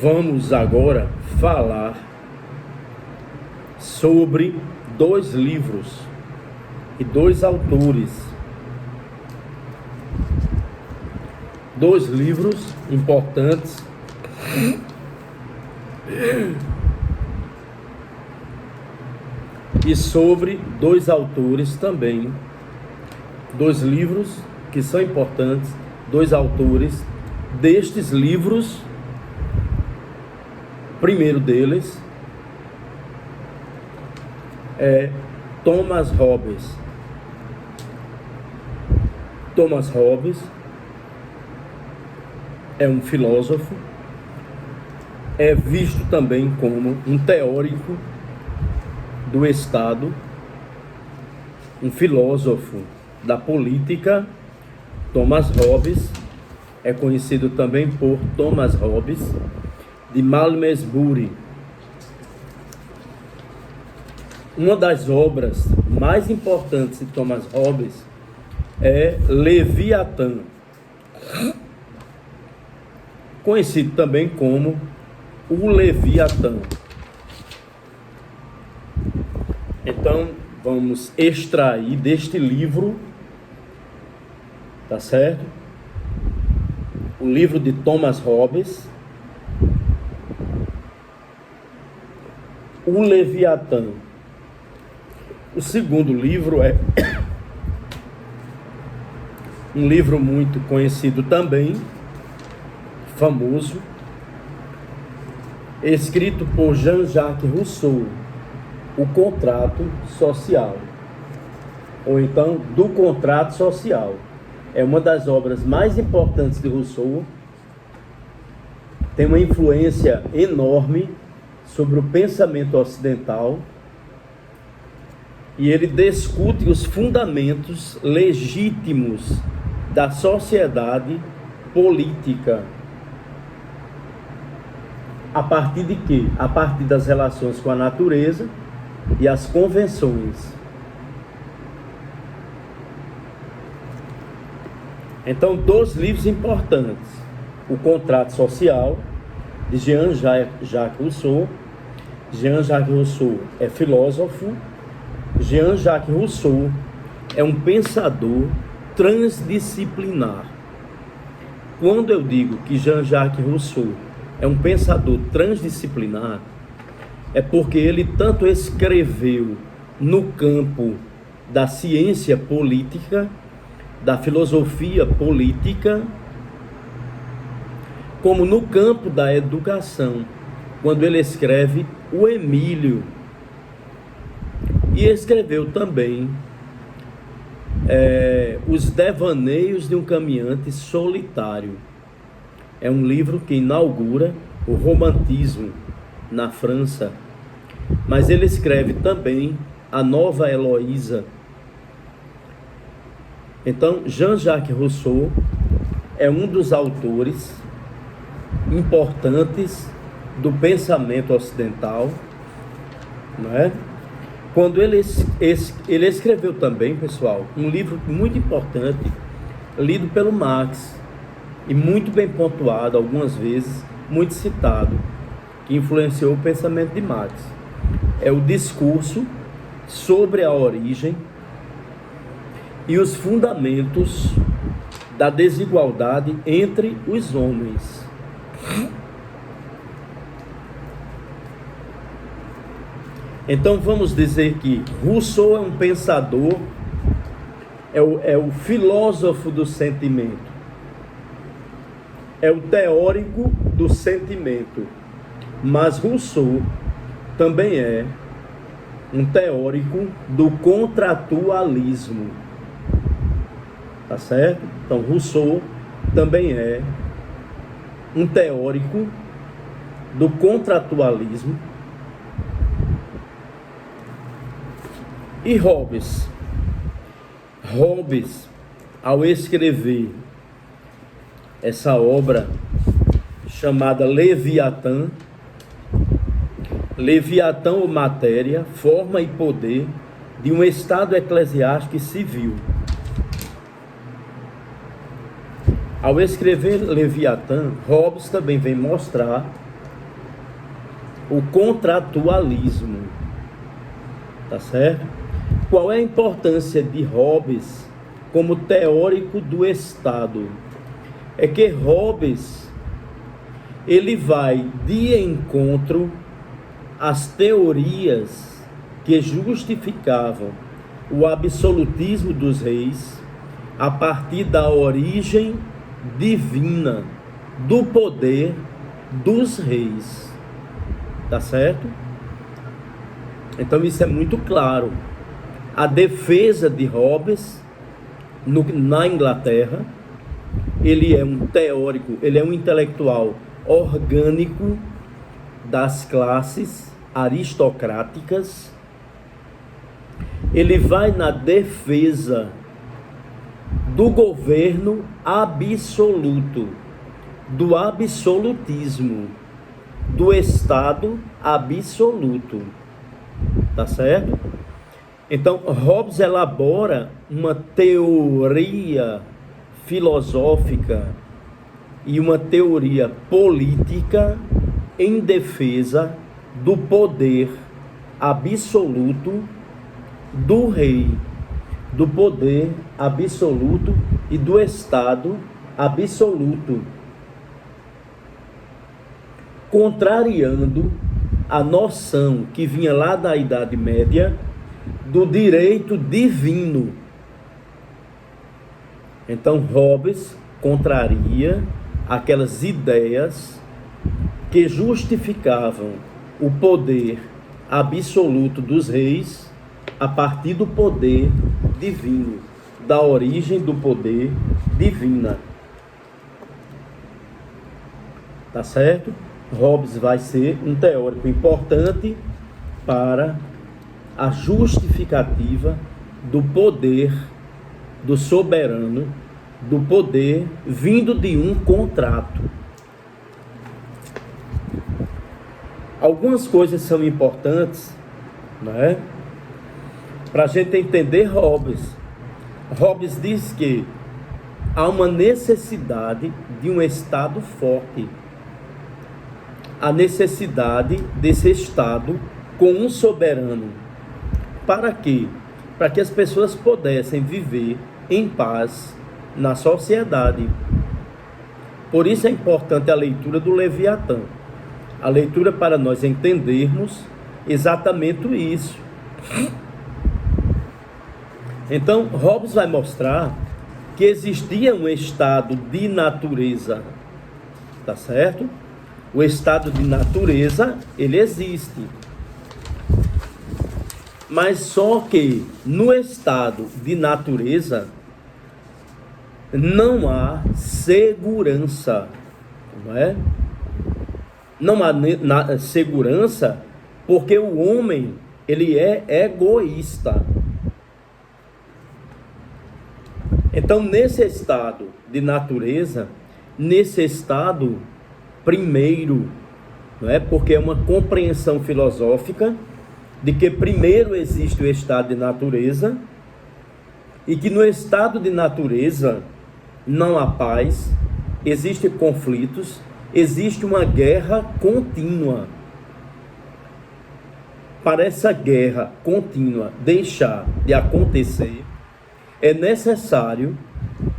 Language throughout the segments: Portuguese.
Vamos agora falar sobre dois livros e dois autores. Dois livros importantes e sobre dois autores também. Dois livros que são importantes, dois autores destes livros. O primeiro deles é Thomas Hobbes. Thomas Hobbes é um filósofo, é visto também como um teórico do Estado, um filósofo da política. Thomas Hobbes é conhecido também por Thomas Hobbes de Malmesbury. Uma das obras mais importantes de Thomas Hobbes é Leviatã, conhecido também como o Leviatã. Então, vamos extrair deste livro, tá certo? O livro de Thomas Hobbes, o Leviatã. O segundo livro é um livro muito conhecido também, famoso, escrito por Jean-Jacques Rousseau, O Contrato Social, ou então Do Contrato Social. É uma das obras mais importantes de Rousseau, tem uma influência enorme sobre o pensamento ocidental, e ele discute os fundamentos legítimos da sociedade política. A partir de quê? A partir das relações com a natureza e as convenções. Então, dois livros importantes: O Contrato Social, de Jean-Jacques Rousseau. Jean-Jacques Rousseau é filósofo. Jean-Jacques Rousseau é um pensador transdisciplinar. Quando eu digo que Jean-Jacques Rousseau é um pensador transdisciplinar, é porque ele tanto escreveu no campo da ciência política, da filosofia política, como no campo da educação, quando ele escreve o Emílio. E escreveu também Os Devaneios de um Caminhante Solitário. É um livro que inaugura o romantismo na França. Mas ele escreve também A Nova Heloísa. Então, Jean-Jacques Rousseau é um dos autores importantes do pensamento ocidental, não é? Quando ele escreveu também, pessoal, um livro muito importante, lido pelo Marx, e muito bem pontuado algumas vezes, muito citado, que influenciou o pensamento de Marx. É o Discurso sobre a Origem e os Fundamentos da Desigualdade entre os Homens. Então vamos dizer que Rousseau é um pensador, é o filósofo do sentimento, é o teórico do sentimento, mas Rousseau também é um teórico do contratualismo, tá certo? Então Rousseau também é um teórico do contratualismo. E Hobbes, ao escrever essa obra chamada Leviatã ou matéria, forma e poder de um Estado eclesiástico e civil. Ao escrever Leviatã, Hobbes também vem mostrar o contratualismo. Tá certo? Qual é a importância de Hobbes como teórico do Estado? É que Hobbes, ele vai de encontro às teorias que justificavam o absolutismo dos reis a partir da origem divina do poder dos reis. Tá certo? Então isso é muito claro. A defesa de Hobbes na Inglaterra, ele é um teórico, ele é um intelectual orgânico das classes aristocráticas. Ele vai na defesa do governo absoluto, do absolutismo, do Estado absoluto. Tá certo? Então, Hobbes elabora uma teoria filosófica e uma teoria política em defesa do poder absoluto do rei, do poder absoluto e do Estado absoluto, contrariando a noção que vinha lá da Idade Média do direito divino. Então Hobbes contraria aquelas ideias que justificavam o poder absoluto dos reis a partir do poder divino, da origem do poder divina. Tá certo? Hobbes vai ser um teórico importante para a justificativa do poder do soberano, do poder vindo de um contrato. Algumas coisas são importantes, né, para a gente entender Hobbes. Hobbes diz que há uma necessidade de um Estado forte. A necessidade desse Estado com um soberano. Para quê? Para que as pessoas pudessem viver em paz na sociedade. Por isso é importante a leitura do Leviatã. A leitura para nós entendermos exatamente isso. Então, Hobbes vai mostrar que existia um estado de natureza. Tá certo? O estado de natureza, ele existe. Mas só que no estado de natureza não há segurança, não é? Não há segurança porque o homem, ele é egoísta. Então, nesse estado de natureza, nesse estado primeiro, não é? Porque é uma compreensão filosófica de que primeiro existe o estado de natureza e que no estado de natureza não há paz, existem conflitos, existe uma guerra contínua. Para essa guerra contínua deixar de acontecer, é necessário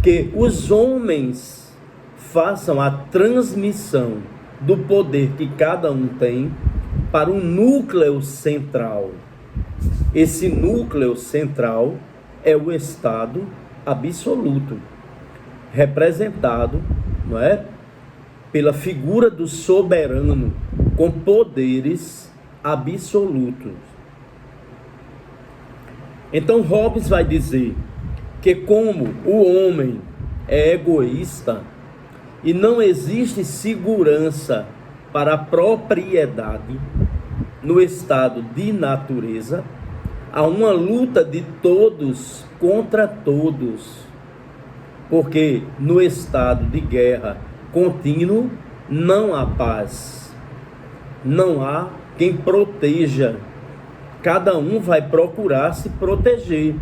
que os homens façam a transmissão do poder que cada um tem para um núcleo central. Esse núcleo central é o Estado absoluto, representado, não é, pela figura do soberano com poderes absolutos. Então Hobbes vai dizer que como o homem é egoísta e não existe segurança para a propriedade no estado de natureza, há uma luta de todos contra todos, porque no estado de guerra contínuo não há paz, não há quem proteja, cada um vai procurar se proteger.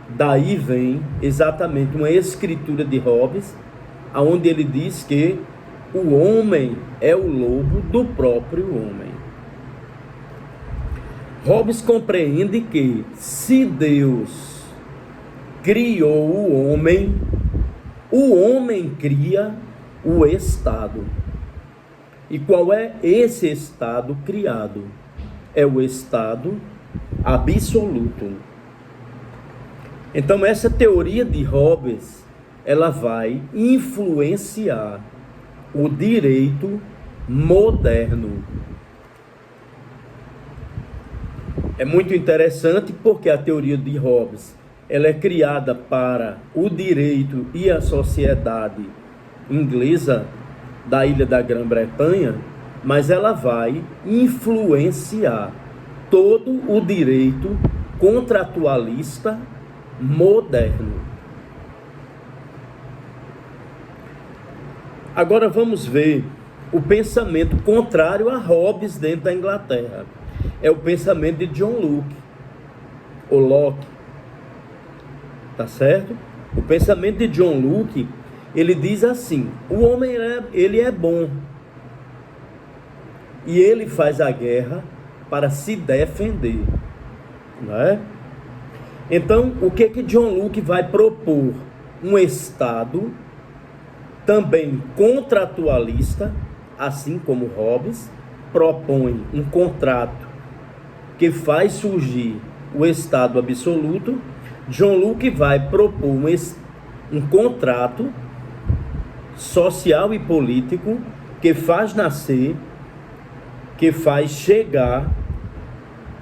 Daí vem exatamente uma escritura de Hobbes, onde ele diz que o homem é o lobo do próprio homem. Hobbes compreende que, se Deus criou o homem cria o Estado. E qual é esse Estado criado? É o Estado absoluto. Então, essa teoria de Hobbes, ela vai influenciar o direito moderno. É muito interessante porque a teoria de Hobbes, ela é criada para o direito e a sociedade inglesa da ilha da Grã-Bretanha, mas ela vai influenciar todo o direito contratualista moderno. Agora vamos ver o pensamento contrário a Hobbes dentro da Inglaterra. É o pensamento de John Locke, ou Locke, tá certo? O pensamento de John Locke, ele diz assim: o homem ele é bom e ele faz a guerra para se defender, não é? Então, o que John Locke vai propor? Um Estado também contratualista, assim como Hobbes propõe um contrato que faz surgir o Estado absoluto. John Locke vai propor um contrato social e político que faz nascer, que faz chegar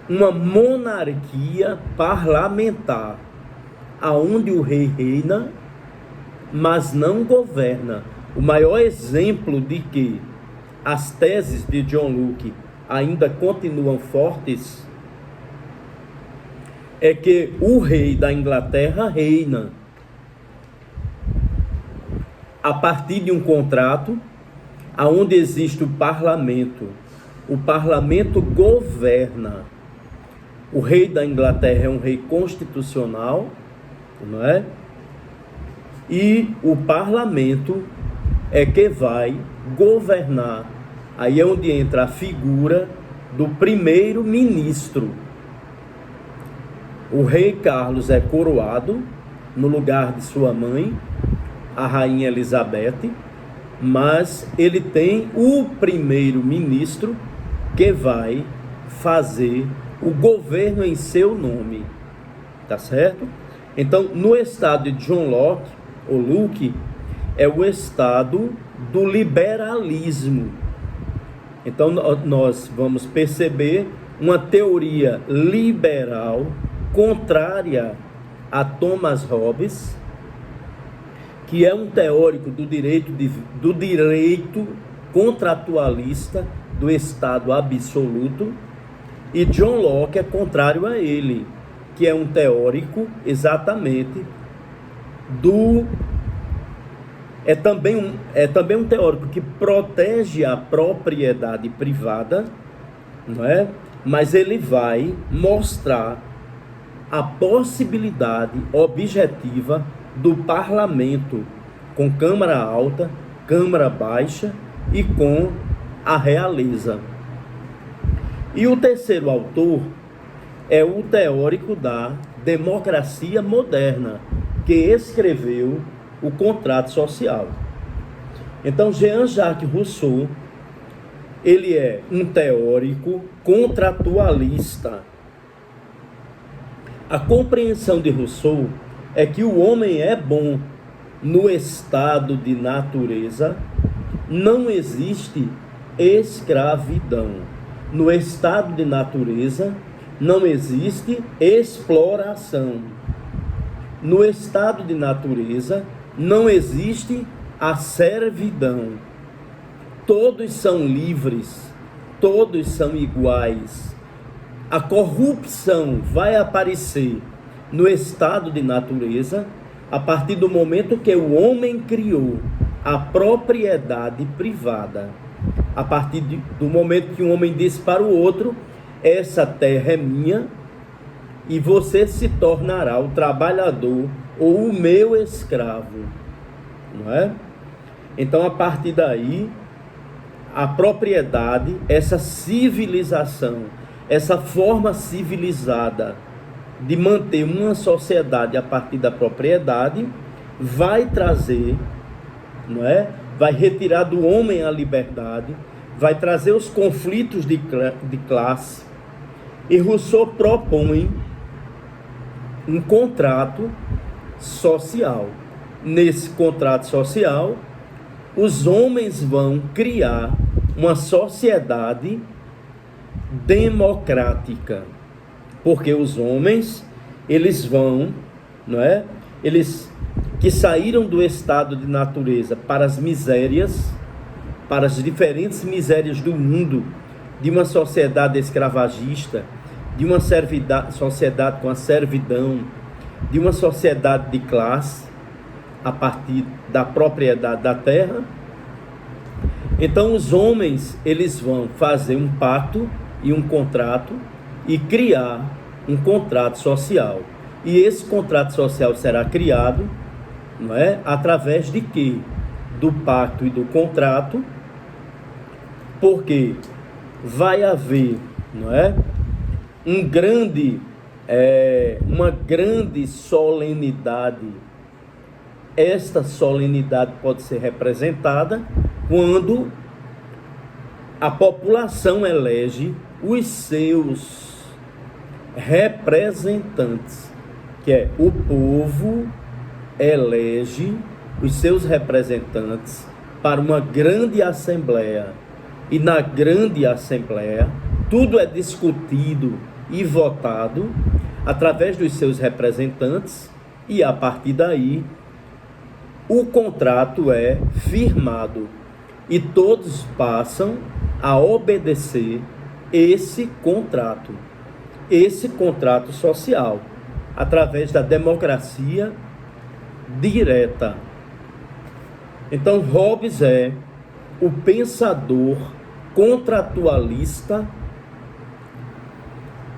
uma monarquia parlamentar, aonde o rei reina, mas não governa. O maior exemplo de que as teses de John Locke ainda continuam fortes é que o rei da Inglaterra reina a partir de um contrato aonde existe o parlamento. O parlamento governa. O rei da Inglaterra é um rei constitucional, não é? E o parlamento é que vai governar. Aí é onde entra a figura do primeiro-ministro. O rei Carlos é coroado no lugar de sua mãe, a rainha Elizabeth, mas ele tem o primeiro-ministro que vai fazer o governo em seu nome, tá certo? Então, no estado de John Locke, ou Locke, é o estado do liberalismo. Então, nós vamos perceber uma teoria liberal contrária a Thomas Hobbes, que é um teórico do direito contratualista do Estado absoluto, e John Locke é contrário a ele, que é um teórico exatamente é também um teórico que protege a propriedade privada, não é? Mas ele vai mostrar a possibilidade objetiva do parlamento, com Câmara Alta, Câmara Baixa e com a realeza. E o terceiro autor é o teórico da democracia moderna, que escreveu o contrato social. Então, Jean-Jacques Rousseau, ele é um teórico contratualista. A compreensão de Rousseau é que o homem é bom no estado de natureza, não existe escravidão. No estado de natureza, não existe exploração. No estado de natureza, não existe a servidão. Todos são livres, todos são iguais. A corrupção vai aparecer no estado de natureza a partir do momento que o homem criou a propriedade privada. A partir do momento que um homem disse para o outro: essa terra é minha e você se tornará o trabalhador ou o meu escravo, não é? Então, a partir daí, a propriedade, essa civilização, essa forma civilizada de manter uma sociedade a partir da propriedade, vai trazer, não é? Vai retirar do homem a liberdade, vai trazer os conflitos de classe. E Rousseau propõe um contrato social. Nesse contrato social, os homens vão criar uma sociedade democrática, porque os homens, eles vão, não é? Eles que saíram do estado de natureza para as misérias, para as diferentes misérias do mundo, de uma sociedade escravagista, de uma sociedade com a servidão, de uma sociedade de classe, a partir da propriedade da terra. Então os homens, eles vão fazer um pacto e um contrato e criar um contrato social. E esse contrato social será criado, não é? Através de quê? Do pacto e do contrato, porque vai haver, não é? Uma grande solenidade. Esta solenidade pode ser representada quando a população elege os seus representantes, que é o povo elege os seus representantes para uma grande assembleia, e na grande assembleia tudo é discutido e votado através dos seus representantes, e a partir daí o contrato é firmado e todos passam a obedecer esse contrato social, através da democracia direta. Então Hobbes é o pensador contratualista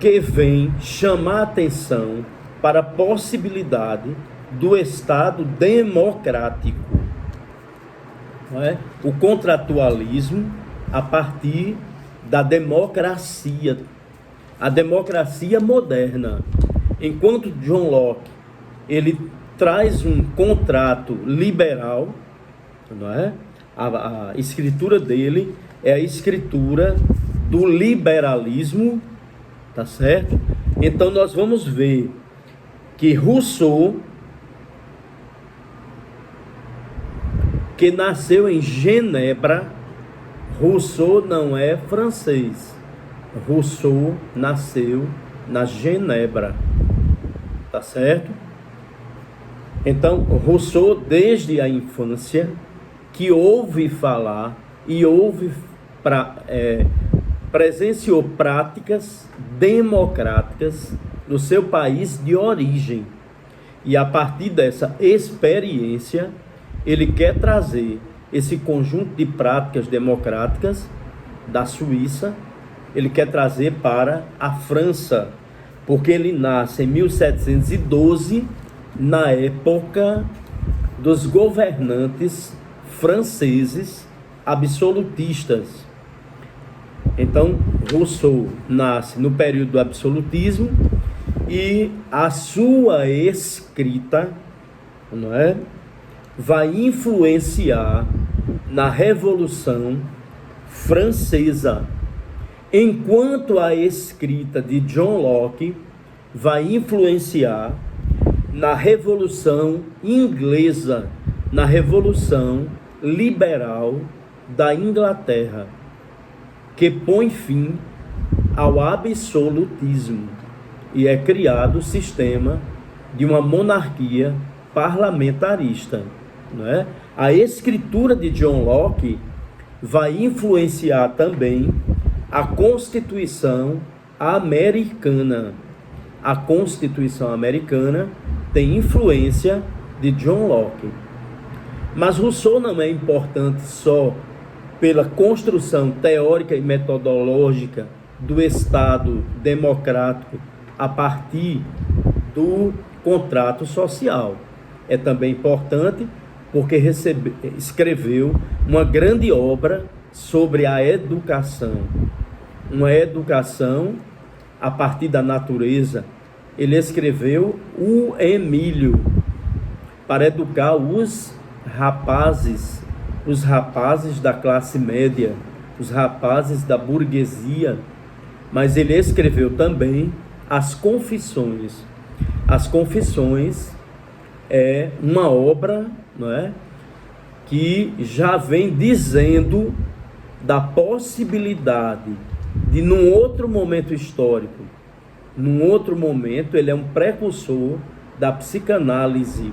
que vem chamar atenção para a possibilidade do Estado democrático, não é? O contratualismo a partir da democracia, a democracia moderna. Enquanto John Locke, ele traz um contrato liberal, não é? A escritura dele é a escritura do liberalismo, tá certo? Então nós vamos ver que Rousseau, que nasceu em Genebra, Rousseau não é francês, Rousseau nasceu na Genebra, tá certo? Então Rousseau, desde a infância, que ouve falar e presenciou práticas democráticas no seu país de origem, e a partir dessa experiência ele quer trazer esse conjunto de práticas democráticas da Suíça, ele quer trazer para a França, porque ele nasce em 1712, na época dos governantes franceses absolutistas. Então Rousseau nasce no período do absolutismo, e a sua escrita, não é, vai influenciar na Revolução Francesa, enquanto a escrita de John Locke vai influenciar na Revolução Inglesa, na Revolução Liberal da Inglaterra, que põe fim ao absolutismo e é criado o sistema de uma monarquia parlamentarista, não é? A escritura de John Locke vai influenciar também a Constituição americana. A Constituição americana tem influência de John Locke. Mas Rousseau não é importante só pela construção teórica e metodológica do Estado democrático a partir do contrato social. É também importante porque escreveu uma grande obra sobre a educação, uma educação a partir da natureza. Ele escreveu o Emílio para educar os rapazes da classe média, os rapazes da burguesia. Mas ele escreveu também as Confissões. As Confissões é uma obra, não é, que já vem dizendo da possibilidade de, num outro momento histórico, num outro momento, ele é um precursor da psicanálise.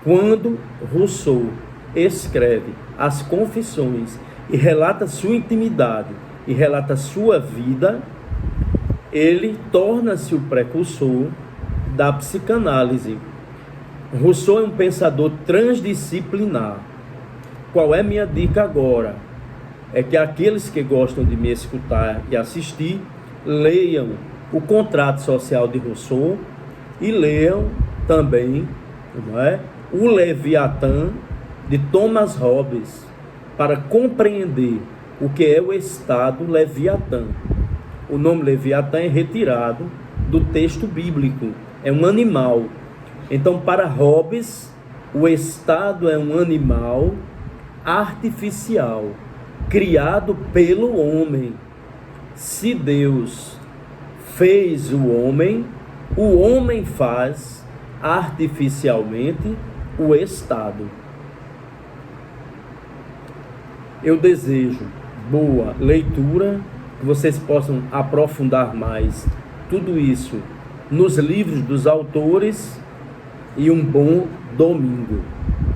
Quando Rousseau escreve as Confissões e relata sua intimidade e relata sua vida, ele torna-se o precursor da psicanálise. Rousseau é um pensador transdisciplinar. Qual é minha dica agora? É que aqueles que gostam de me escutar e assistir, leiam o Contrato Social de Rousseau e leiam também, não é, o Leviatã de Thomas Hobbes, para compreender o que é o Estado Leviatã. O nome Leviatã é retirado do texto bíblico, é um animal. Então, para Hobbes, o Estado é um animal artificial, criado pelo homem. Se Deus fez o homem faz artificialmente o Estado. Eu desejo boa leitura, que vocês possam aprofundar mais tudo isso nos livros dos autores, e um bom domingo.